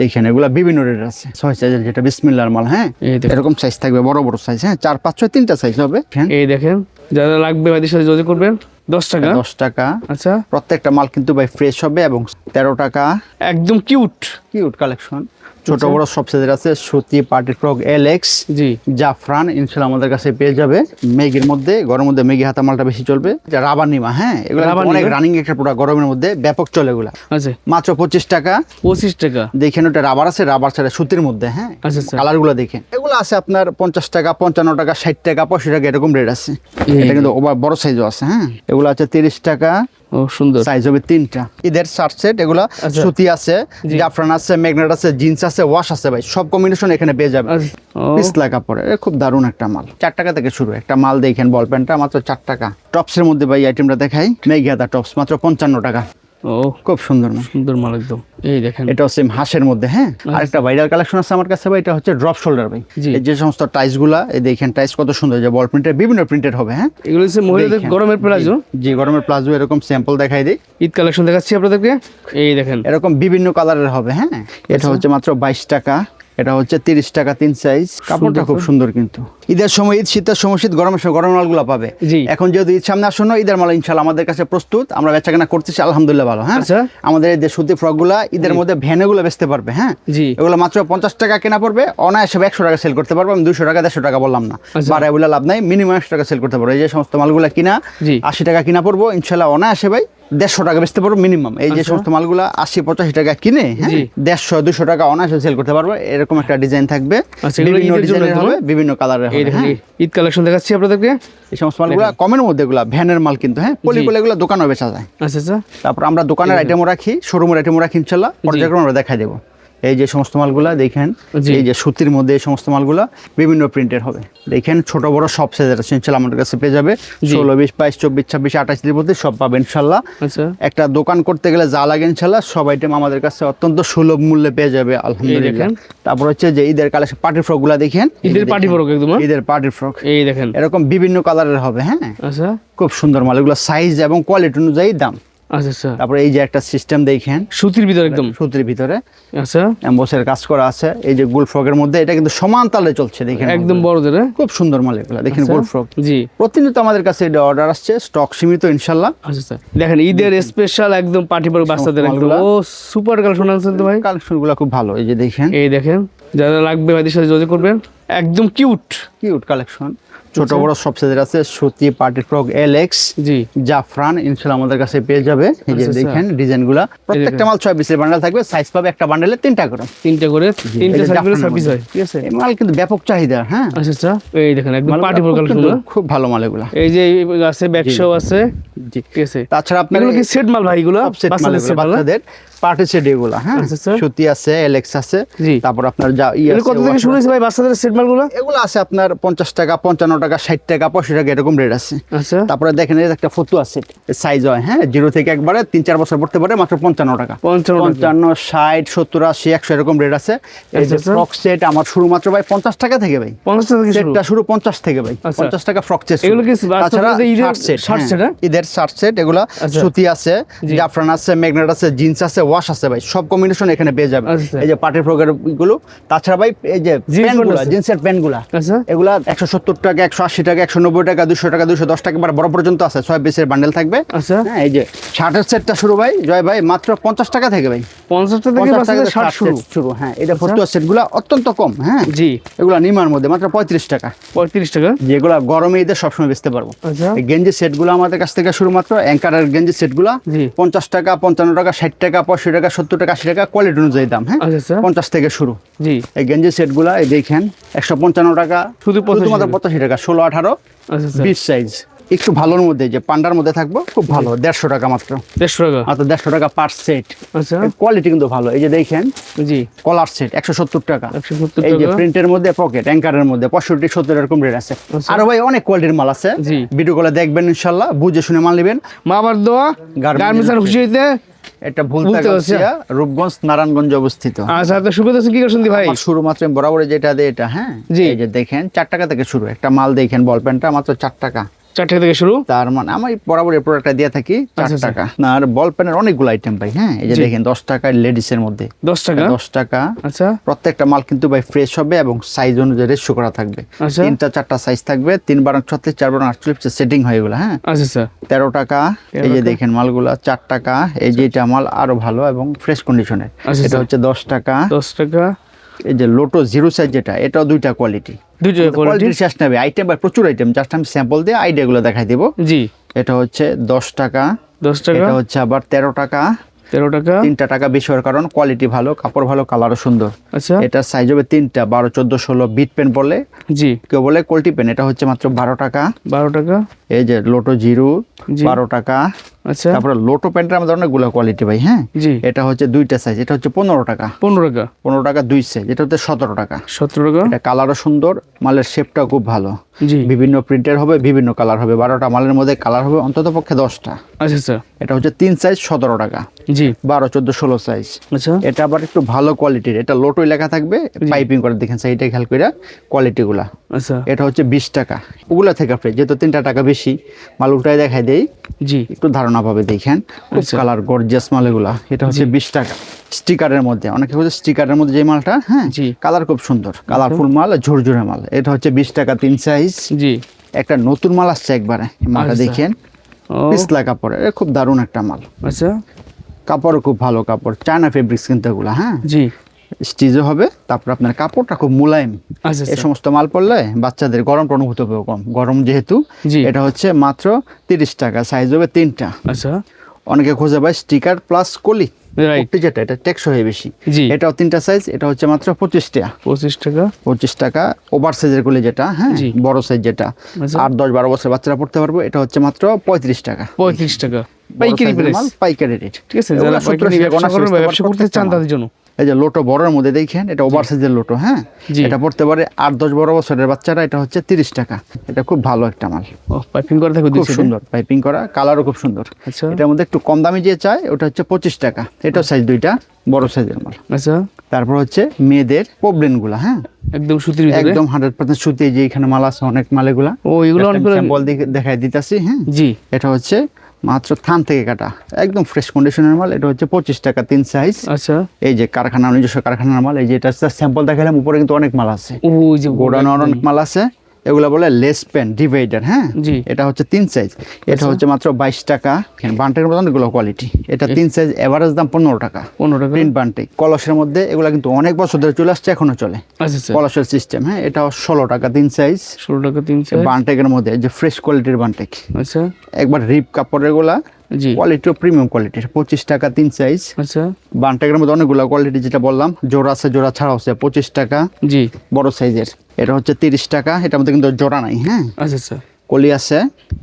এইখানে এগুলা বিভিন্ন রেট আছে 6 সাইজের, যেটা বিসমিল্লাহর মাল। হ্যাঁ, এরকম সাইজ থাকবে, বড় বড় সাইজ। হ্যাঁ, 4 5 6 তিনটা সাইজ হবে। এই দেখেন, যারা লাগবে ভাইদের সাথে যোগাযোগ করবেন। 10 টাকা। 10 টাকা। আচ্ছা, প্রত্যেকটা মাল কিন্তু ভাই ফ্রেশ হবে। এবং 13 টাকা। একদম কিউট কালেকশন, ছোট বড় সব সাইজের আছে। সুতি, পার্টি ফ্রক, এলএক্স, জি, জাফরান ইনশাআল্লাহ আমাদের কাছে পেয়ে যাবে। মেগির মধ্যে, গরমের মধ্যে মেগি হাতা মালটা বেশি চলবে। রাবার নিমা, হ্যাঁ, এগুলো অনেক রানিং একটা প্রোডাক্ট, গরমের মধ্যে ব্যাপক চলে এগুলা। আচ্ছা, মাত্র 25 টাকা। 25 টাকা। দেখেন ওটা রাবার আছে, রাবার ছাড়া সুতির মধ্যে। হ্যাঁ, আচ্ছা, কালার গুলো দেখেন। এগুলো আছে আপনার 50 টাকা, 55 টাকা, 60 টাকা, 85 টাকা, এরকম রেট আছে। এটা কিন্তু বড় সাইজও আছে। হ্যাঁ, এগুলো আছে 30 টাকা। ও সুন্দর, সাইজ হবে 3টা। ঈদের শার্ট সেট এগুলা। সুতি আছে, জাফরান আছে, ম্যাগনেট আছে, জিন্স আছে, ওয়াশ আছে ভাই, সব কম্বিনেশন এখানে পেয়ে যাবে। পিছলা কাপড়ের খুব দারুণ একটা মাল। 4 টাকা থেকে শুরু একটা মাল। দেখেন বল প্যান্টটা মাত্র 4 টাকা। টপসের মধ্যে ভাই আইটেমটা দেখাই, মেঘি হাতা টপস মাত্র 55 টাকা। ও খুব সুন্দর মাল, সুন্দর মাল একদম। এই দেখেন, এটা হচ্ছে হাঁসের মধ্যে। হ্যাঁ, আরেকটা ভাইরাল কালেকশন আছে আমার কাছে ভাই, এটা হচ্ছে ড্রপ শোল্ডার ভাই। এই যে সমস্ত টাইস গুলা, এই দেখেন টাইস কত সুন্দর, যে বল প্রিন্টের বিভিন্ন প্রিন্টেড হবে। হ্যাঁ, এগুলো হচ্ছে মহিলাদের গরমের প্লাজো। জি, গরমের প্লাজো। এরকম স্যাম্পল দেখাই দিই, ঈদ কালেকশন দেখাচ্ছি আপনাদেরকে। এই দেখেন, এরকম বিভিন্ন কালারের হবে। হ্যাঁ, এটা হচ্ছে মাত্র 22 টাকা। এটা হচ্ছে 30 টাকা 3 সাইজ। কাপড়টা খুব সুন্দর। কিন্তু ঈদের সময় ঈদ, শীতের সময় শীত, গরমের সময় গরম মালগুলো পাবে। এখন যেহেতু ঈদ সামনে আসন্ন, ঈদের মাল ইনশাআল্লাহ আমাদের কাছে প্রস্তুত। আমরা বেচাকেনা করতেছি আলহামদুলিল্লাহ ভালো। হ্যাঁ, আমাদের এই যে সুতি ফ্রক গুলা ঈদের মধ্যে ভ্যানে গুলো বেচতে পারবে। হ্যাঁ, এগুলো মাত্র 50 টাকা কেনা পড়বে, অনায়াসে 100 টাকা সেল করতে পারবো। আমি 200 টাকা 150 টাকা বললাম না, বাড়াই বলে লাভ নাই। মিনিমাম 100 টাকা সেল করতে পারবো। এই যে সমস্ত মালগুলা কিনা 80 টাকা কিনা পড়বো, ইনশাআল্লাহ অনায়াসে ভাই 150 টাকা বেচতে পারবো মিনিমাম। এই যে সমস্ত মালগুলা 80-85 টাকা কিনে 150-200 টাকা অনায়াসে সেল করতে পারবো। এরকম একটা ডিজাইন থাকবে, বিভিন্ন ডিজাইনের হবে, বিভিন্ন কালারের হবে। ঈদ কালেকশন দেখাচ্ছি আপনাদেরকে। এই সমস্ত মালগুলা কমের মধ্যে, এগুলা ভ্যানের মাল কিন্তু। হ্যাঁ, পলিগুলো এগুলো দোকানেও বেচা যায়। আচ্ছা, তারপর আমরা দোকানের আইটেমও রাখি, শোরুমের আইটেমও রাখি ইনশাআল্লাহ। পর্যায়ক্রমে আমরা দেখাই দেবো। এই যে সমস্ত মালগুলা দেখেন, এই যে সুতির মধ্যে এই সমস্ত মালগুলা বিভিন্ন প্রিন্টের হবে। দেখেন ছোট বড় সব সাইজের আছে ইনশাআল্লাহ আমাদের কাছে পেয়ে যাবে। 16, 20, 22, 24, 26, 28 এর মধ্যে সব পাবেন ইনশাআল্লাহ। একটা দোকান করতে গেলে যা লাগে ইনশাআল্লাহ সব আইটেম আমাদের কাছে অত্যন্ত সুলভ মূল্যে পেয়ে যাবে আলহামদুলিল্লাহ। তারপর হচ্ছে যে ঈদের কালেকশন পার্টি ফ্রক গুলা দেখেন, ঈদের পার্টি ফ্রক একদম, ঈদের পার্টি ফ্রক। এই দেখেন, এরকম বিভিন্ন কালারের হবে। হ্যাঁ, আচ্ছা, খুব সুন্দর মাল। এগুলো সাইজ এবং কোয়ালিটি অনুযায়ী দাম। আচ্ছা, তারপরে এই যে একটা সিস্টেম দেখেন, সুতির ভিতরে, একদম সুতির ভিতরে। আচ্ছা, এমবসের কাজ করা আছে। এই যে গোল ফ্রকের মধ্যে, এটা কিন্তু সমান তালে চলছে। দেখেন একদম বড়দের, খুব সুন্দর মাল এগুলো। দেখেন গোল ফ্রক। জি, প্রতিনিয়ত আমাদের কাছে এটা অর্ডার আসছে, স্টক সীমিত ইনশাআল্লাহ। আচ্ছা, দেখেন ঈদের স্পেশাল একদম পার্টি ফ্রক বাচ্চাদের একদম। ও সুপার কালেকশন আছে তো ভাই, কালেকশনগুলো খুব ভালো। এই যে দেখেন, এই দেখেন, যারা লাগবে ভাইদের সাথে যোগাযোগ করবেন। একদম কিউট কালেকশন, ছোট বড় সব সাইজের আছে। সুতি, পার্টি ফ্রক, এলএক্স, জি, জাফরান ইনশাআল্লাহ আমাদের কাছে পেয়ে যাবে। এই যে দেখেন ডিজাইনগুলো, প্রত্যেকটা মাল 6 পিসের বান্ডেল থাকবে। সাইজ পাবে একটা বান্ডেলে 3টা করে, 3টা করে, 3টা সাইজ করে 26 হয়। ঠিক আছে, এই মাল কিন্তু ব্যাপক চাহিদা। হ্যাঁ, আচ্ছা, এই দেখেন একদম পার্টি ফ্রক কালেকশন, খুব ভালো মাল এগুলো। এই যে আছে ব্যাকশো আছে। জি, ঠিক আছে। তাছাড়া আপনার এগুলো কি সেট মাল ভাই? এগুলো বাচ্চাদের পার্টি সেট এগুলো। হ্যাঁ, সুতি আছে, এলএক্স আছে। তারপর আপনার কত থেকে শুরু হয়েছে ভাই বাচ্চাদের সেট মালগুলো? এগুলো আছে আপনার 50 টাকা, 55 টাকা, 60 টাকা, 85 টাকা, এরকম রেট আছে। আচ্ছা, তারপরে দেখেন এই একটা ফতুয়া সেট, সাইজ হয়। হ্যাঁ, 0 থেকে একবারে 3-4 বছর পড়তে পারে, মাত্র 55 টাকা। 55, 60, 70, 80, 100 এরকম রেট আছে। এই যে ফ্রক সেট আমার শুরু মাত্র ভাই 50 টাকা থেকে ভাই। 50 টাকা থেকে সেটটা শুরু 50 থেকে ভাই। 50 টাকা ফ্রক সেট। এগুলো কি ঈদের শার্ট সেট? ঈদের শার্ট সেট এগুলা। সুতি আছে, জাফরান আছে, ম্যাগনেট আছে, জিন্স আছে, ওয়াশ আছে ভাই, সব কম্বিনেশন এখানে পেয়ে যাবে। এই যে পার্টি ফ্রকের গুলো। তাছাড়া ভাই এই যে প্যান্টগুলো, জিন্সের প্যান্টগুলো, এগুলা 170 টাকা, 180 টাকা, 190 টাকা, 200 টাকা, 210 টাকা বড় পর্যন্ত আছে। 6 পিসের বান্ডেল থাকবে। হ্যাঁ, এই যে শার্টের সেটটা শুরু ভাই জয় ভাই মাত্র 50 টাকা থেকে ভাই। 50 টাকা থেকে শার্ট শুরু। হ্যাঁ, এটা ফতুয়া সেটগুলো অত্যন্ত কম। হ্যাঁ, জি, এগুলা নিমার মধ্যে মাত্র 35 টাকা। 35 টাকা, যেগুলা গরমে ঈদে সবসময় বেচতে পারবো। এই গেঞ্জি সেটগুলো আমাদের কাছ থেকে শুরু মাত্র অ্যাঙ্কারের গেঞ্জি সেটগুলো 50 টাকা, 55 টাকা, 60 টাকা, 65 টাকা, 70 টাকা, 80 টাকা, কোয়ালিটি অনুযায়ী দাম। হ্যাঁ, 50 থেকে শুরু। জি, এই গেঞ্জি সেটগুলা এই দেখেন 155 টাকা, শুধুমাত্র 85 টাকা, 16, 18, 20 সাইজ। একটু ভালোর মধ্যে, যে পান্ডার মধ্যে থাকবো, খুব ভালো। 150 টাকা মাত্র। 150 টাকা পার সেট। আচ্ছা, কোয়ালিটি কিন্তু ভালো। এই যে দেখেন, জি, কলার সেট 170 টাকা। এই যে প্রিন্টের মধ্যে পকেট, অ্যাঙ্কারের মধ্যে 65, 70 এরকম রেট আছে। আরো ভাই অনেক কোয়ালিটির মাল আছে। ভিডিও কলে দেখবেন ইনশাআল্লাহ, বুঝে শুনে মাল নেবেন। মা আবার দোয়া গার্মেন্টস আর খুশি হইতে। এটা রূপগঞ্জ, নারায়ণগঞ্জ অবস্থিত। আচ্ছা, তো শুরু করতেছেন কি করছেন ভাই? শুরু মাত্র বরাবর যেটা দেয় এটা। হ্যাঁ, এই যে দেখেন 4 টাকা থেকে শুরু একটা মাল। দেখেন বল প্যান্টটা মাত্র 4 টাকা। 4 টাকা থেকে শুরু। তার মানে আমি বরাবর এই প্রোডাক্টটা দিয়ে থাকি 4 টাকা। না আর বল পেনের অনেকগুলো আইটেম ভাই, হ্যাঁ এই যে দেখেন 10 টাকা লেডিস এর মধ্যে 10 টাকা। 10 টাকা। আচ্ছা, প্রত্যেকটা মাল কিন্তু ভাই ফ্রেশ হবে এবং সাইজ অনুযায়ী রেশিও করা থাকবে। আচ্ছা, 3টা 4টা সাইজ থাকবে, 3 12 36 4 12 48 সেটিং হয় এগুলো, হ্যাঁ। আচ্ছা স্যার, 13 টাকা। এই যে দেখেন মালগুলা 4 টাকা। এই যে এটা মাল আরো ভালো এবং ফ্রেশ কন্ডিশনের, এটা হচ্ছে 10 টাকা। 10 টাকা। এই যে লোটো জিরো সাইজ যেটা, এটাও দুইটা কোয়ালিটি, কোয়ালিটি শেষ নেবে আইটেম ভাই, প্রচুর আইটেম, জাস্ট আমি স্যাম্পল দিয়ে আইডিয়াগুলো দেখাই দেবো। জি, এটা হচ্ছে 10 টাকা। 10 টাকা। এটা হচ্ছে আবার 13 টাকা। 13 টাকা। 3টা টাকা বেশি হওয়ার কারণ কোয়ালিটি ভালো, কাপড় ভালো, কালারও সুন্দর। আচ্ছা, এটা সাইজ হবে 3টা 12 14 16 বিট পেন বলে, জি, কেউ বলে কোয়ালিটি পেন। এটা হচ্ছে মাত্র 12 টাকা। 12 টাকা। এই যে লোটো জিরো জি। 12 টাকা। আচ্ছা, তারপরে লোটো প্যান্টের আমাদের অনেকগুলো কোয়ালিটি ভাই, হ্যাঁ। জি, এটা হচ্ছে দুইটা সাইজ, এটা হচ্ছে 15 টাকা। 15 টাকা। 15 টাকা 2 সাইজ, এটা হচ্ছে 17 টাকা। 17 টাকা। এটা কালারও সুন্দর, মালের শেপটাও খুব ভালো, জি, বিভিন্ন প্রিন্টের হবে, বিভিন্ন কালার হবে। 12টা মালের মধ্যে কালার হবে অন্তত পক্ষে 10টা। আচ্ছা স্যার। এটা হচ্ছে 3 সাইজ 17 টাকা। জি, 12 14 16 সাইজ। আচ্ছা, এটা আবার একটু ভালো কোয়ালিটির, এটা লোটোই লেখা থাকবে, পাইপিং করে দেখেন সাইডে খেয়াল করে কোয়ালিটিগুলা। আচ্ছা, এটা হচ্ছে 20 টাকা। ওগুলা থেকে ফ্রেশ, যেহেতু 3টা টাকা বেশি, মাল উল্টায় দেখাই দেই, জি, একটু ধারণা পাবে দেখেন। খুব কালার গর্জিয়াস মাল এগুলা। এটা হচ্ছে 20 টাকা স্টিকারের মধ্যে, অনেকে বলছে স্টিকারের মধ্যে যে মালটা, হ্যাঁ জি, কালার খুব সুন্দর, কালারফুল মাল, ঝুরঝুরে মাল। এটা হচ্ছে 20 টাকা 3 সাইজ। জি। একটা নতুন মাল আসছে একবারে, মালটা আচ্ছা। দেখেন, ও, পিছলা কাপড়, এটা খুব দারুণ একটা মাল, আচ্ছা, কাপড়ও খুব ভালো কাপড়, চায়না ফেব্রিক্স কিন্তু এগুলা, হ্যাঁ জি, স্টিচও হবে। তারপর আপনার কাপড়টা খুব মোলায়েম। আচ্ছা এই স্যার। সমস্ত মাল পরলে বাচ্চাদের গরমটা অনুভূত হবে কম, গরম যেহেতু। জি, এটা হচ্ছে মাত্র 30 টাকা, সাইজ হবে 3টা। আচ্ছা, অনেকে খোঁজে ভাই স্টিকার প্লাস কলি, রাইট, পট্টি যেটা, এটা টেকসই বেশি। জি, এটাও 3টা সাইজ, এটা হচ্ছে মাত্র 25 টাকা। 25 টাকা। 25 টাকা। ওভার সাইজের কলি যেটা, হ্যাঁ জি। বড় সাইজ যেটা, আচ্ছা। 8 10 12 বছর বাচ্চারা পড়তে পারবে, এটা হচ্ছে মাত্র 35 টাকা। 35 টাকা বড় পাইকারি সাইজের প্রাইস। মাল, পাইকারি রেট। ঠিক আছে, যারা পাইকারি ব্যবসা করতে চান তাদের জন্য। এই যে লোটো বড়ের মধ্যে দেখেন, এটা ওভার সাইজের লোটো, হ্যাঁ জি। এটা পড়তে পারে 8 10 12 বছরের বাচ্চারা। এটা হচ্ছে 30 টাকা। এটা খুব ভালো একটা মাল, ও, পাইপিং করা থাকে খুব সুন্দর পাইপিং করা, কালারও খুব সুন্দর। আচ্ছা, এটার মধ্যে একটু কম দামি যে চায়, ওটা হচ্ছে 25 টাকা। এটাও সাইজ 2টা, বড় সাইজের মাল। আচ্ছা, তারপর হচ্ছে মেয়েদের প্রবলেম গুলা, হ্যাঁ একদম সুতির ভিতরে, একদম 100% সুতি। যে এখানে মাল আছে অনেক মাল, এগুলা ও এগুলো অনেকগুলো, স্যাম্পল দেখাই দিতাছি, হ্যাঁ। জি, এটা হচ্ছে মাত্র থান থেকে কাটা, একদম ফ্রেশ কন্ডিশনের মাল। এটা হচ্ছে 25 টাকা 3 সাইজ। আচ্ছা, এই যে কারখানা, নিজস্ব কারখানার মাল। এই যে এটা স্যাম্পল দেখালাম, উপরে কিন্তু অনেক মাল আছে, ওই যে গোডাউনে অনেক মাল আছে। এগুলা বলে লেস পেন ডিভাইডার, হ্যাঁ জি, এটা হচ্ছে 3 সাইজ। এটা হচ্ছে মাত্র 22 টাকা। বান্টের মধ্যে অনেকগুলো কোয়ালিটি। এটা 3 সাইজ, এভারেজ দাম 15 টাকা। 15 টাকা। প্রিন্ট বান্টে কলসের মধ্যে, এগুলা কিন্তু অনেক বছর ধরে চলে আসছে, এখনো চলে, আচ্ছা স্যার। কলসের সিস্টেম, হ্যাঁ। এটা 16 টাকা 3 সাইজ। 16 টাকা 3 সাইজ। বান্টেকের মধ্যে যে ফ্রেশ কোয়ালিটির বান্টেক, আচ্ছা, একবার রিপ কাপড়ের গুলা, জি, কোয়ালিটিও প্রিমিয়াম কোয়ালিটির। 25 টাকা 3 সাইজ। আচ্ছা, বান্টেকের মধ্যে অনেকগুলো কোয়ালিটি, যেটা বললাম, জোড়া আছে, জোড়া ছাড়াও আছে। 25 টাকা জি, বড় সাইজের। এটা হচ্ছে 30 টাকা। এটার মধ্যে কিন্তু জোড়া নাই, হ্যাঁ আচ্ছা স্যার। কলি আছে।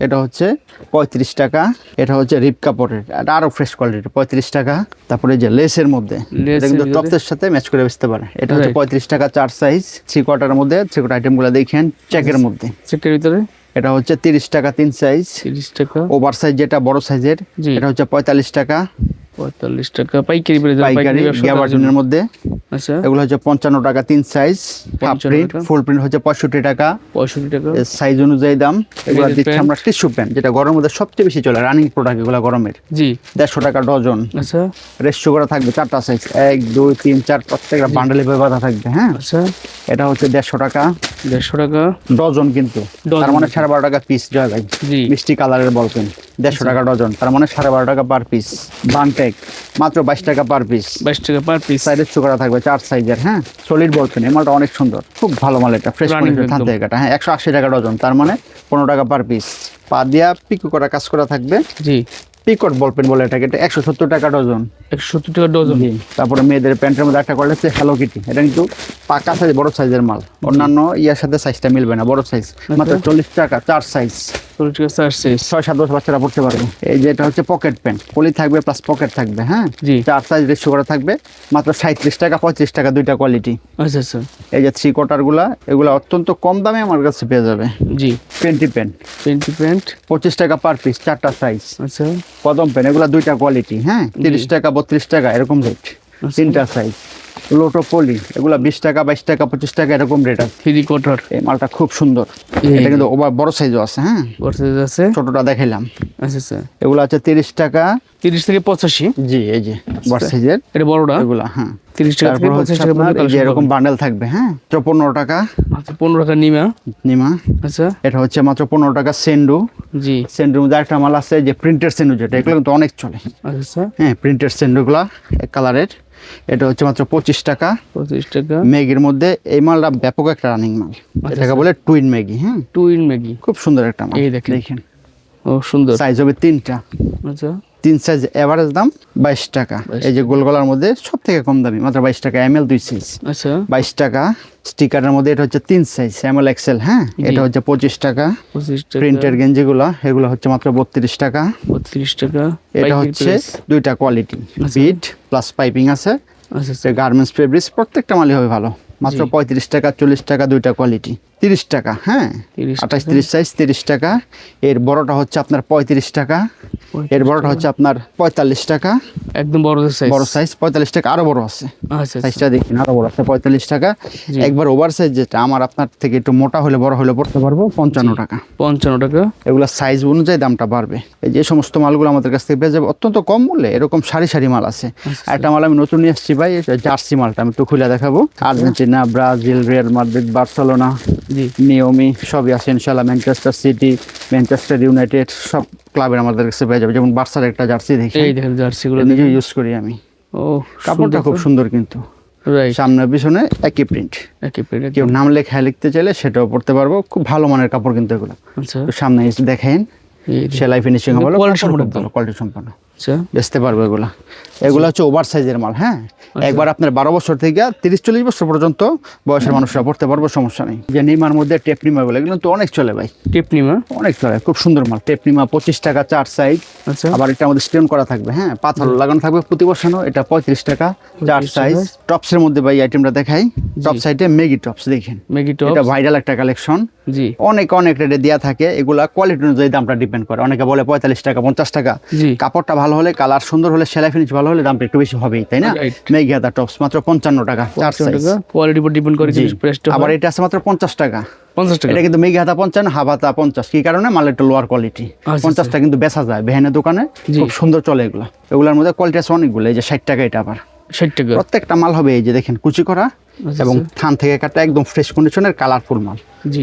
এটা হচ্ছে 35 টাকা। এটা হচ্ছে রিপ কাপড়ের, এটা আরো ফ্রেশ কোয়ালিটির, 35 টাকা। তারপরে যে লেসের মধ্যে, এটা কিন্তু টপসের সাথে ম্যাচ করে বেচতে পারে। এটা হচ্ছে 35 টাকা 4 সাইজ। 3 কোয়ার্টারের মধ্যে, 3 কোয়ার্টার আইটেমগুলো দেখেন, চেকের মধ্যে। চেকের ভিতরে এটা হচ্ছে 30 টাকা 3 সাইজ। 30 টাকা। ওভার সাইজ যেটা বড় সাইজের, জি, এটা হচ্ছে 45 টাকা। 45 টাকা পাইকারি প্রাইস। পাইকারি গ্যাবার্ডিনের মধ্যে। আচ্ছা, এগুলো হচ্ছে 55 টাকা 3 সাইজ। হাফ 55 প্রিন্ট, টাকা। ফুল প্রিন্ট হচ্ছে 65 টাকা। 65 টাকা। সাইজ অনুযায়ী দাম। এগুলো মেয়েদের দিচ্ছি প্যান্ট। আমরা টিস্যু প্যান্ট, যেটা গরমের মধ্যে সবচেয়ে বেশি চলে, রানিং প্রোডাক্ট এগুলো গরমের। জি, 150 টাকা ডজন। আচ্ছা, রেশিও করা থাকবে 4টা সাইজ, 1 2 3 4, প্রত্যেকটা বান্ডেলে বাঁধা থাকবে, হ্যাঁ। আচ্ছা, এটা হচ্ছে 150 টাকা 150 টাকা ডজন, কিন্তু ডজন। তার মানে 12.5 টাকা পিস। জয় ভাই, জি, মিষ্টি কালারের বল পেন 150 টাকা ডজন, তার মানে 12.5 টাকা পার পিস। বানটেক মাত্র 22 টাকা পার পিস। 22 টাকা পার পিস। সাইডের করা থাকবে 4 সাইজের, হ্যাঁ। সলিড বল পেন, এই মালটা অনেক সুন্দর, খুব ভালো মাল। এটা ফ্রেশ Running কন্ডিশন থান একদম। থেকে কাটা, হ্যাঁ। 180 টাকা ডজন, তার মানে 15 টাকা পার পিস। পা দিয়া পিকো করা কাজ করা থাকবে। জি, পিকট বল পেন বলে এটাকে। এটা 170 টাকা ডজন। 170 টাকা ডজন। জি। তারপরে মেয়েদের প্যান্টের মধ্যে একটা কোয়ালিটি হচ্ছে হ্যালো কিটি। এটা কিন্তু পাকা সাইজ, বড় সাইজের মাল। অন্যান্য ইয়ার সাথে সাইজটা মিলবে না, বড় সাইজ। মাত্র 40 টাকা 4 সাইজ। 40 টাকা 4 সাইজ। 6 7 10 বাচ্চারা পড়তে পারবে। এই যে এটা হচ্ছে পকেট প্যান্ট, কলি থাকবে প্লাস পকেট থাকবে, হ্যাঁ। জি, 4 সাইজ রেশিও করা থাকবে। মাত্র 37 টাকা 35 টাকা, দুইটা কোয়ালিটি। আচ্ছা স্যার। এই যে 3 কোয়ার্টার গুলা, এগুলা অত্যন্ত কম দামে আমার কাছে পেয়ে যাবে। জি, পেন্টি প্যান্ট 20 প্যান্ট 25 টাকা পার পিস, 4টা সাইজ। আচ্ছা, কদম প্যান্ট, এগুলা দুইটা কোয়ালিটি, হ্যাঁ। 30 টাকা 32 টাকা এরকম রেট, 3টা সাইজ। লোটো পলি, এগুলা 20 টাকা 22 টাকা 25 টাকা এরকম রেট আছে। 3/4 এই মালটা খুব সুন্দর, এটা কিন্তু ওভার বড় সাইজও আছে। হ্যাঁ, বড় সাইজ আছে, ছোটটা দেখাইলাম। আচ্ছা আচ্ছা, এগুলো আছে 30 টাকা, 30 থেকে 85। জি এই যে বড় সাইজের, এটা বড়টা এগুলা। হ্যাঁ, 30 টাকা থেকে 85 টাকা পর্যন্ত এই যে এরকম বান্ডেল থাকবে। হ্যাঁ, 15 টাকা। আচ্ছা, 15 টাকা নিমা। আচ্ছা, এটা হচ্ছে মাত্র 15 টাকা সেন্ডু। জি, সেন্ডুর মধ্যে একটা মাল আছে যে প্রিন্টেড সেন্ডু, যেটা এগুলো কিন্তু অনেক চলে। আচ্ছা, হ্যাঁ, প্রিন্টেড সেন্ডুগুলা এক কালারের, এটা হচ্ছে মাত্র 25 টাকা। 25 টাকা। ম্যাগির মধ্যে এই মালটা ব্যাপক একটা রানিং মাল, এটাকে বলে টুইন ম্যাগি। হ্যাঁ, টুইন ম্যাগি, খুব সুন্দর একটা মাল। এই দেখেন, দেখেন, ও সুন্দর। সাইজ হবে 3টা। আচ্ছা, 3 সাইজ, এভারেজ দাম 22 টাকা। এই যে গোলগলার মধ্যে সব থেকে কম দামি, মাত্র 22 টাকা। এমএল 2 সাইজ, আচ্ছা, 22 টাকা। স্টিকারের মধ্যে এটা হচ্ছে 3 সাইজ, এমএল এক্সেল। হ্যাঁ, এটা হচ্ছে 25 টাকা। 25 টাকা। প্রিন্টের গেঞ্জিগুলো এগুলো হচ্ছে মাত্র 32 টাকা। 32 টাকা। এটা হচ্ছে দুইটা কোয়ালিটি, বিট প্লাস পাইপিং আছে। আচ্ছা, গার্মেন্টস ফেব্রিক্স, প্রত্যেকটা মালই হবে ভালো। মাত্র 35 টাকা, 40 টাকা, দুইটা কোয়ালিটি। 30 টাকা। হ্যাঁ, 28 30 সাইজ 30 টাকা। এর বড়টা হচ্ছে আপনার 35 টাকা। এর বড়টা হচ্ছে আপনার 45 টাকা। একদম বড় সাইজ, বড় সাইজ 45 টাকা। আরো বড় আছে, আচ্ছা, সাইজটা দেখুন, আরো বড় আছে 45 টাকা। একবার ওভার সাইজ, যেটা আমার আপনার থেকে একটু মোটা হলে বড় হলে পড়তে পারবো 55 টাকা। 55 টাকা। এগুলা সাইজ অনুযায়ী দামটা বাড়বে। এই যে সমস্ত মালগুলো আমাদের কাছ থেকে পেয়ে যাবে অত্যন্ত কম মূল্যে। এরকম সারি সারি মাল আছে। একটা মাল আমি নতুন নিয়ে আসছি ভাই, জার্সি মালটা আমি একটু খুলে দেখাবো। Argentina, Brazil, Real Madrid, Barcelona, নিয়মি সবই আছে ইনশাআল্লাহ। ম্যানচেস্টার সিটি, ম্যানচেস্টার ইউনাইটেড সব ক্লাবের আমাদের কাছে পেয়ে যাবে। যেমন বার্সার একটা জার্সি দেখি, এই দেখেন জার্সিগুলো নিজে ইউজ করি আমি। ও, কাপড়টা খুব সুন্দর, কিন্তু রাইট, সামনে পিছনে একই প্রিন্ট। একই প্রিন্ট। কেউ নাম লেখা লিখতে চাইলে সেটাও পড়তে পারবো। খুব ভালো মানের কাপড় কিন্তু এগুলো। আচ্ছা, তো সামনে এসে দেখেন, সেলাই ফিনিশিং ভালো, কোয়ালিটি সম্পন্ন, আচ্ছা, বেচতে পারবো এগুলা। এগুলো হচ্ছে ওভার সাইজের মাল। হ্যাঁ, একবার আপনার 12 বছর থেকে 30-40 বছর পর্যন্ত বয়সের মানুষরা পড়তে পারবো, সমস্যা নেই। যে নিমার মধ্যে টেপ নিমা বলে, এগুলো তো অনেক চলে ভাই। টেপ নিমা অনেক চলে, খুব সুন্দর মাল। টেপ নিমা 25 টাকা 4 সাইজ। আচ্ছা, আবার এটা আমাদের স্টোন করা থাকবে। হ্যাঁ, পাথর লাগানো থাকবে প্রতি বসানো। এটা 35 টাকা 4 সাইজ। টপসের মধ্যে ভাই আইটেমটা দেখাই। টপ সাইডে মেগি টপস দেখেন, মেগি টপস, এটা ভাইরাল একটা কালেকশন। জি, অনেক রেটে দেওয়া থাকে। এগুলা কোয়ালিটি অনুযায়ী দামটা ডিপেন্ড করে। অনেকে বলে 45 টাকা 50 টাকা। কাপড়টা ভালো হলে, কালার সুন্দর হলে, সেলাই ফিনিশ ভালো হলে দামটা একটু বেশি হবেই, তাই না? মেগি হাতা টপস মাত্র 55 টাকা 4 সাইজ। কোয়ালিটির উপর ডিপেন্ড করে প্রাইসটা। আবার এটা আছে মাত্র 50 টাকা। 50 টাকা। এটা কিন্তু মেগি হাতা 55, হাফ হাতা 50। কি কারণে? মালের একটা লোয়ার কোয়ালিটি। 50টা কিন্তু বেচা যায় ভ্যানের দোকানে, খুব সুন্দর চলে এগুলা। এগুলোর মধ্যে কোয়ালিটি আছে অনেকগুলো। এই যে 60 টাকা, এটা আবার 60 টাকা। প্রত্যেকটা মাল হবে এই যে দেখেন কুচি করা এবং থান থেকে কাটা, একদম ফ্রেশ কন্ডিশনের কালারফুল মাল।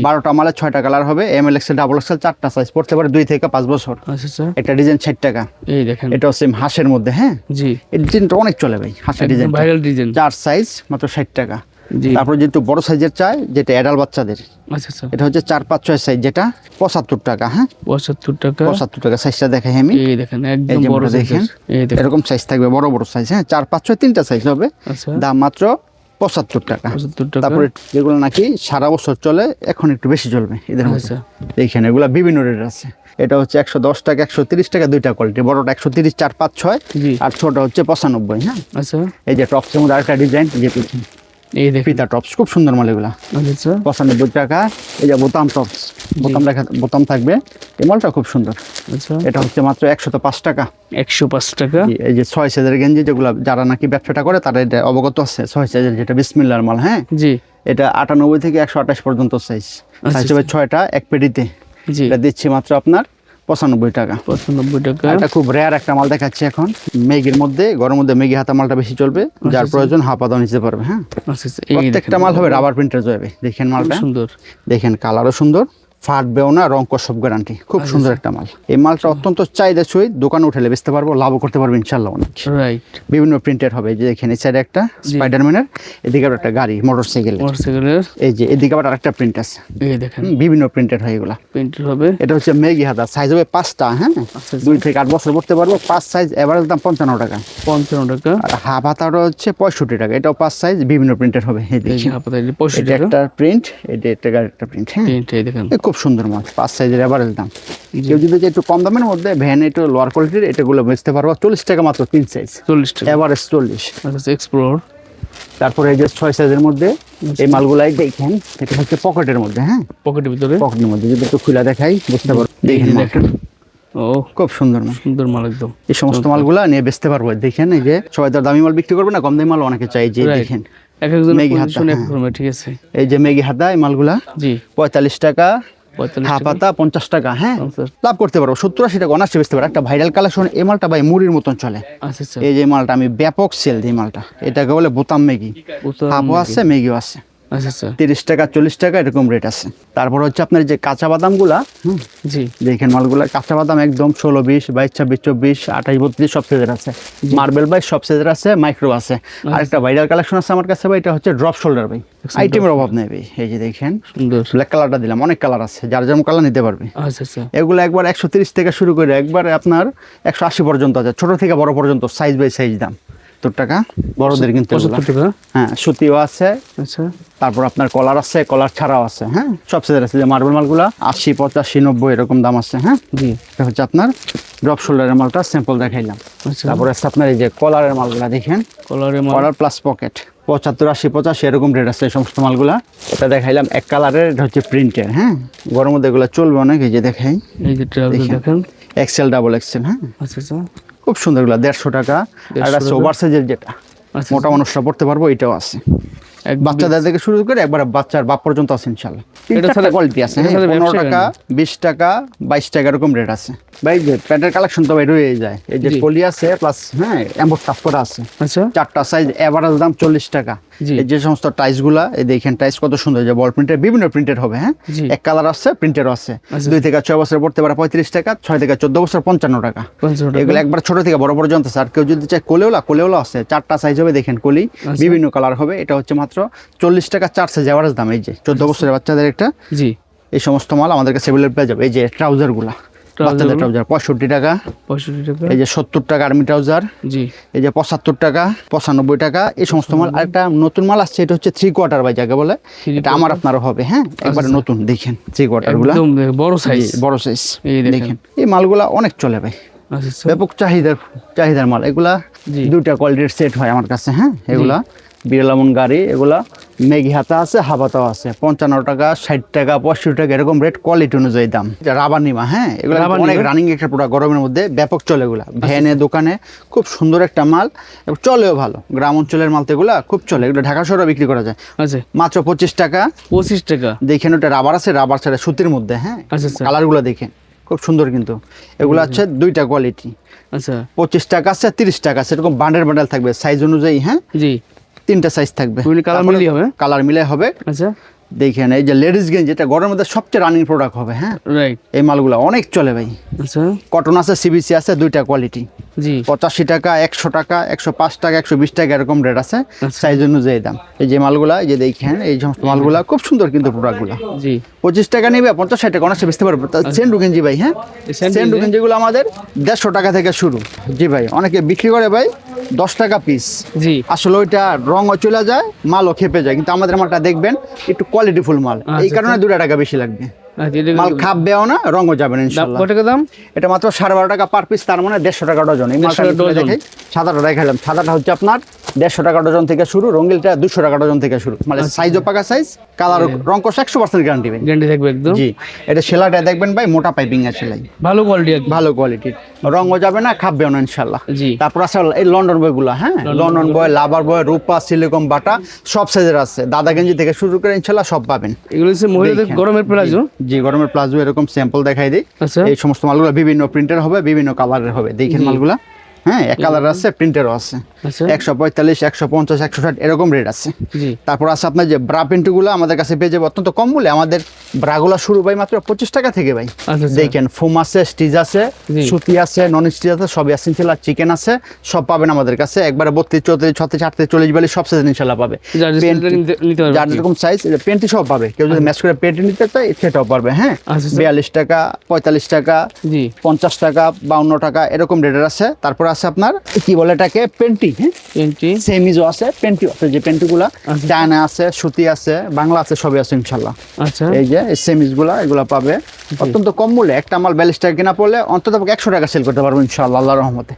12টা মালে 6টা কালার হবে। এমএল এক্সেল, ডাবল এক্সেল 4টা সাইজ, পড়তে পারে 2 থেকে 5 বছর। আচ্ছা, এটা ডিজাইন 60 টাকা। এই দেখেন, এটা সেম হাঁসের মধ্যে। হ্যাঁ, জি, এই ডিজাইনটা অনেক চলে ভাই, হাঁসের ডিজাইন, ভাইরাল ডিজাইন। 4 সাইজ মাত্র 60 টাকা। তারপর যেহেতু বড় সাইজের চাই, যেটা অ্যাডাল্ট বাচ্চাদের, আচ্ছা, এটা হচ্ছে 4, 5, 6 সাইজ, যেটা 75 টাকা। হ্যাঁ, 75 টাকা। 75 টাকা সাইজটা দেখাই আমি। এই দেখেন, একদম বড় দেখেন, এই দেখেন, এরকম সাইজ থাকবে, বড় বড় সাইজ। হ্যাঁ, 4, 5, 6 তিনটা সাইজ হবে। আচ্ছা, দাম মাত্র 75 টাকা। 75 টাকা। তারপরে যেগুলো নাকি সারা বছর চলে, এখন একটু বেশি চলবে এদের মধ্যে। আচ্ছা, দেখেন এগুলা বিভিন্ন রেট আছে। এটা হচ্ছে 110 টাকা, 130 টাকা, দুইটা কোয়ালিটি। বড়টা 130, 4, 5, 6, আর ছোট হচ্ছে 95। হ্যাঁ, আচ্ছা, এই যে টপসের মধ্যে আরেকটা ডিজাইন, যে এই দেখেন ফিতা টপস, খুব সুন্দর মাল এগুলা। আচ্ছা, 95 টাকা। এই যে বোতাম টপস, বোতাম থাকবে, এই মালটা খুব সুন্দর। আচ্ছা, এটা হচ্ছে মাত্র 105 টাকা। 105 টাকা। এই যে 6 সাইজের গেঞ্জি, যেগুলো যারা নাকি ব্যবসাটা করে তারা এটা অবগত আছে। 6 সাইজের, যেটা বিসমিল্লাহর মাল। হ্যাঁ, জি, এটা 98 থেকে 128 পর্যন্ত সাইজ। সাইজ হবে 6টা এক পেটিতে। জি, এটা দিচ্ছি মাত্র আপনার 95 টাকা। 95 টাকা। এটা খুব রেয়ার একটা মাল দেখাচ্ছি এখন। মেগির মধ্যে, গরমের মধ্যে মেগি হাতা মালটা বেশি চলবে, যার প্রয়োজন হাফ হাতাও নিতে পারবে। হ্যাঁ, আচ্ছা, প্রত্যেকটা মাল হবে রাবার প্রিন্টের যাবে। দেখেন মালটা সুন্দর, দেখেন কালারও সুন্দর, ফাটবেও না, রং সব গ্যারান্টি। খুব সুন্দর একটা মাল। এই মালটা অত্যন্ত চাহিদা সই, দোকানে উঠেলে বেচতে পারবো, লাভও করতে পারবো ইনশাল্লাহ অনেক। রাইট, বিভিন্ন প্রিন্টের হবে। এই যে দেখেন, এই সাইডে একটা স্পাইডারম্যানের, এদিকে আবার একটা গাড়ি মোটরসাইকেলের। এই যে এদিকে আবার আরেকটা প্রিন্ট আছে। এই দেখেন, বিভিন্ন প্রিন্টের হয় এগুলা। প্রিন্টের হবে। এটা হচ্ছে মেগি হাতা, সাইজ হবে 5টা। হ্যাঁ, 2 থেকে 8 বছর পড়তে পারবো। 5 সাইজ, এভারেজ দাম 55 টাকা। 55 টাকা। আর হাফ হাতাটা হচ্ছে 65 টাকা। এটাও 5 সাইজ, বিভিন্ন প্রিন্টের হবে। এই দেখেন, হাফ হাতা 65 এটা টাকা। একটা প্রিন্ট, এটা একটা প্রিন্ট। হ্যাঁ, এই দেখেন, খুব সুন্দর মাল। 5 সাইজের এভারেজ দাম। কেউ যদি একটু কম দামের মধ্যে ভ্যান, একটু লোয়ার কোয়ালিটির, এটাগুলো বেচতে পারবো 40 টাকা মাত্র। 3 সাইজ 40 টাকা, এভারেজ 40। আচ্ছা, এক্সপ্লোর। তারপরে এই যে 6 সাইজের মধ্যে এই মালগুলাই দেখেন, এটা হচ্ছে পকেটের মধ্যে। হ্যাঁ, পকেটের ভিতরে, পকেটের মধ্যে যদি একটু খুলে দেখাই বুঝতে পারবো। দেখেন মালটা, ও ও খুব সুন্দর মাল, সুন্দর মাল একদম। এই সমস্ত মালগুলা নিয়ে বেচতে পারবো। দেখেন এই যে সবাই তো দামি মাল বিক্রি করবে না, কম দামি মাল অনেকে চাই। যে দেখেন এক একজন মেগি হাতা, পজিশনে এক রকমের, ঠিক আছে। এই যে মেগি হাতা, এই মালগুলা জি 45 টাকা, 45 হাফ টাকা। হাতা 50 টাকা। হ্যাঁ 50 লাভ করতে পারবো, 70-80 টাকা অনার্সে বেচতে পারো। একটা ভাইরাল কালেকশন এই মালটা ভাই মুড়ির মতন চলে। আচ্ছা আচ্ছা। এই যে মালটা আমি ব্যাপক সেল দিই মালটা, এটাকে বলে বোতাম মেগি। বোতাম হাফও মেগি। আছে, মেগিও আছে। আচ্ছা আচ্ছা। 30 টাকা 40 টাকা এরকম রেট আছে। তারপর হচ্ছে আপনার যে কাঁচা বাদামগুলা, জি দেখেন মালগুলা কাঁচা বাদাম একদম 16, 20, 22, 26, 24, 28, 32 সব সাইজের আছে। মার্বেল ভাই সব সাইজের আছে, মাইক্রো আছে। আর একটা ভাইরাল কালেকশন আছে আমার কাছে ভাই, এটা হচ্ছে ড্রপ শোল্ডার ভাই। আইটেমের অভাব নেই ভাই। এই যে দেখেন সুন্দর। ব্ল্যাক কালারটা দিলাম, অনেক কালার আছে, যার যেমন কালার নিতে পারবে। আচ্ছা আচ্ছা। এগুলো একবার 130 থেকে শুরু করে একবারে আপনার 180 পর্যন্ত আছে, ছোট থেকে বড় পর্যন্ত সাইজ বাই সাইজ দাম। 70 টাকা বড়দের কিন্তু এগুলা। 75 টাকা। হ্যাঁ সুতিও আছে। আচ্ছা। তারপর আপনার কলার আছে, কলার ছাড়াও আছে। হ্যাঁ সব সাইজের আছে। যে মার্বেল মালগুলা 80, 85, 90 এরকম দাম আছে। হ্যাঁ জি এটা হচ্ছে আপনার ড্রপ শোল্ডারের মালটা, স্যাম্পল দেখাইলাম। আচ্ছা। তারপরে আছে আপনার এই যে কলারের মালগুলা দেখেন, কলারে মাল। কলার প্লাস পকেট 75, 80, 85 এরকম রেট আছে এই সমস্ত মালগুলা। এটা দেখাইলাম এক কালারের, এটা হচ্ছে প্রিন্টের। হ্যাঁ গরমের মধ্যে এগুলো চলবে অনেক। এই যে দেখাই, এই যে ট্রাউজার দেখেন, এক্সেল ডাবল এক্সেল। হ্যাঁ আচ্ছা আচ্ছা। খুব সুন্দর এগুলো, 150 টাকা। আর এটা ওভার সাইজের যেটা আচ্ছা, মোটা মানুষরা পড়তে পারবো, এটাও আছে। এক বাচ্চাদের থেকে শুরু করে একবার বাচ্চার বাপ পর্যন্ত আছে ইনশাল্লাহ। এটা ছাড়া কোয়ালিটি আছে। এটা ছাড়া 15 ব্যবসা টাকা, 20 টাকা, 22 টাকা এরকম রেট আছে ভাই। যে প্যান্টের কালেকশন তো ভাই রয়ে যায়। এই যে জি। কলি আছে প্লাস, হ্যাঁ এমবোস কাজ করা আছে। আচ্ছা। 4টা সাইজ, এভারেজ দাম 40 টাকা। জি। এই যে সমস্ত টাইস গুলা, এই দেখেন টাইস কত সুন্দর, যে বল প্রিন্টের, বিভিন্ন প্রিন্টের হবে। হ্যাঁ জি। এক কালার আছে, প্রিন্টেরও আছে। আচ্ছা। 2 থেকে 6 বছর পড়তে পারে 35 টাকা, 6 থেকে 14 বছর 55 টাকা। 55 টাকা। এগুলো একবার ছোট থেকে বড় পর্যন্ত আছে। আর কেউ যদি চায় কোলেওলা, কোলেওলা আছে। 4টা সাইজ হবে, দেখেন কলি আচ্ছা। বিভিন্ন কালার হবে। এটা হচ্ছে মাত্র 40 টাকা 4 সাইজ এভারেজ দাম। এই যে 14 বছরের বাচ্চাদের একটা, জি এই সমস্ত মাল আমাদের কাছে অ্যাভেলেবল পেয়ে যাবে। এই যে ট্রাউজার গুলা, বাচ্চাদের ট্রাউজার 65 টাকা। 65 টাকা। এই যে 70 টাকা আর্মি ট্রাউজার। জি এই যে 75 টাকা, 95 টাকা এই সমস্ত মাল। আরেকটা নতুন মাল আসছে, এটা হচ্ছে 3 কোয়ার্টার ভাই যাকে বলে। এটা আমার আপনারও হবে। হ্যাঁ একবারে নতুন, দেখেন 3 কোয়ার্টার গুলা একদম বড় সাইজ। বড় সাইজ। এই দেখেন। দেখেন এই মালগুলা অনেক চলে ভাই, আচ্ছা আচ্ছা। ব্যাপক চাহিদার মাল এগুলা। জি। 2টা কোয়ালিটির সেট হয় আমার কাছে। হ্যাঁ এগুলা বিড়ালামন গাড়ি, এগুলা মেগি হাতা আছে, হাবাতাও আছে। 55 টাকা, 60 টাকা, 65 টাকা এরকম রেট, কোয়ালিটি অনুযায়ী দাম। রাবার নিমা, হ্যাঁ এগুলো অনেক রানিং একটা প্রোডাক্ট, গরমের মধ্যে ব্যাপক চলে। এগুলা ভ্যানে, দোকানে খুব সুন্দর একটা মাল, এবং চলেও ভালো। গ্রাম অঞ্চলের মাল তো এগুলা খুব চলে। এগুলো ঢাকা শহরে বিক্রি করা যায় আচ্ছা। মাত্র 25 টাকা। 25 টাকা। দেখেন ওটা রাবার আছে, রাবার ছাড়া সুতির মধ্যে। হ্যাঁ আচ্ছা আচ্ছা। কালারগুলো দেখেন খুব সুন্দর। কিন্তু এগুলো হচ্ছে 2টা কোয়ালিটি। আচ্ছা 25 টাকা আছে, 30 টাকা আছে, এরকম বান্ডেল থাকবে সাইজ অনুযায়ী। হ্যাঁ জি 3টা সাইজ থাকবে, কালার মিলিয়ে হবে। কালার মিলে হবে। আচ্ছা দেখেন এই যে লেডিস গেঞ্জি, এটা গরমের মধ্যে সবচেয়ে রানিং প্রোডাক্ট হবে। হ্যাঁ রাইট। এই মালগুলো অনেক চলে ভাই। আচ্ছা কটন আছে, সিবিসি আছে, 2টা কোয়ালিটি। জি 85 টাকা, 100 টাকা, 105 টাকা, 120 টাকা এরকম রেট আছে, আচ্ছা। সাইজ অনুযায়ী দাম। এই যে মালগুলা, এই যে দেখেন এই সমস্ত মালগুলা খুব সুন্দর কিন্তু প্রোডাক্টগুলো। জি 25 টাকা নিবে, 50-60 টাকা অনার্সে বেচতে পারবে। সেন্ডু গেঞ্জি ভাই, হ্যাঁ সেন্ডু গেঞ্জিগুলো আমাদের 150 টাকা থেকে শুরু। জি ভাই অনেকে বিক্রি করে ভাই 10 টাকা পিস। জি আসলে ওইটা রঙও চলে যায়, মালও খেপে যায়। কিন্তু আমাদের মালটা দেখবেন একটু কোয়ালিটিফুল মাল, এই কারণে 2 টাকা বেশি লাগবে। মাল খাবেও না, রঙও যাবে না ইনশাআল্লাহ। কত টাকা দাম? এটা মাত্র 12.5 টাকা পার পিস, তার মানে 150 টাকা ডজন। এই মালটা দেখে সাদাটা দেখালাম, সাদাটা হচ্ছে আপনার 150 টাকা ডজন থেকে শুরু, রঙিলটা 200 টাকা ডজন থেকে শুরু। মানে সাইজও পাকা সাইজ, কালার রং কষ 100% গ্যারান্টি ভাই, গ্যারান্টি থাকবে একদম। জি এটা সেলাইটা দেখবেন ভাই, মোটা পাইপিং এর সেলাই, ভালো কোয়ালিটি একদম। ভালো কোয়ালিটির, রঙও যাবে না, খাবেও না ইনশাআল্লাহ। জি তারপর আছে এই লন্ডন বয়গুলো। হ্যাঁ লন্ডন বয়, লাভার বয়, রূপা, সিলিকন, বাটা সব সাইজের আছে। দাদা গেঞ্জি থেকে শুরু করে ইনশাআল্লাহ সব পাবেন। এগুলো হচ্ছে মহিলাদের গরমের প্লাজো। জি গরমের প্লাজো, এরকম স্যাম্পল দেখাই দিই। আচ্ছা এই সমস্ত মালগুলো বিভিন্ন প্রিন্টের হবে, বিভিন্ন কালারের হবে। দেখেন মালগুলা, হ্যাঁ এক কালার আছে, প্রিন্টেরও আছে। আচ্ছা 145, 150, 160 এরকম রেট আছে। জি তারপর আছে আপনার যে ব্রা প্যান্টগুলো আমাদের কাছে পেয়ে যাবে অত্যন্ত কম মূল্যে। আমাদের ব্রাগুলো শুরু ভাই মাত্র 25 টাকা থেকে ভাই। আচ্ছা দেখেন ফোম আছে, স্টিচ আছে, জি। সুতি আছে, নন স্টিচ আছে, সবই আছে ইনশাআল্লাহ। চিকেন আছে, সব পাবেন আমাদের কাছে। একবারে 32, 34, 36, 38, 40, 42 সব সাইজ ইনশাআল্লাহ পাবে। নিতে পারবে যার যেরকম সাইজ পেন্টি সব পাবে। কেউ যদি ম্যাচ করে পেন্টি নিতে চায় সেটাও পারবে। হ্যাঁ আচ্ছা 42 টাকা, 45 টাকা, জি 50 টাকা, 52 টাকা এরকম রেটের আছে। তারপর আছে আপনার কি বলে এটাকে, পেন্টি। হ্যাঁ পেন্টি সেমিজও আছে, পেন্টিও আছে। যে পেন্টিগুলা চায়না আছে, সুতি আছে, বাংলা আছে, সবই আছে ইনশাআল্লাহ। আচ্ছা এই যে সেমিজগুলা এগুলা পাবে অত্যন্ত কম মূল্যে। একটা মাল 42 টাকা কিনা পড়লে অন্তত 100 টাকা সেল করতে পারবো ইনশাআল্লাহ আল্লাহর রহমতে।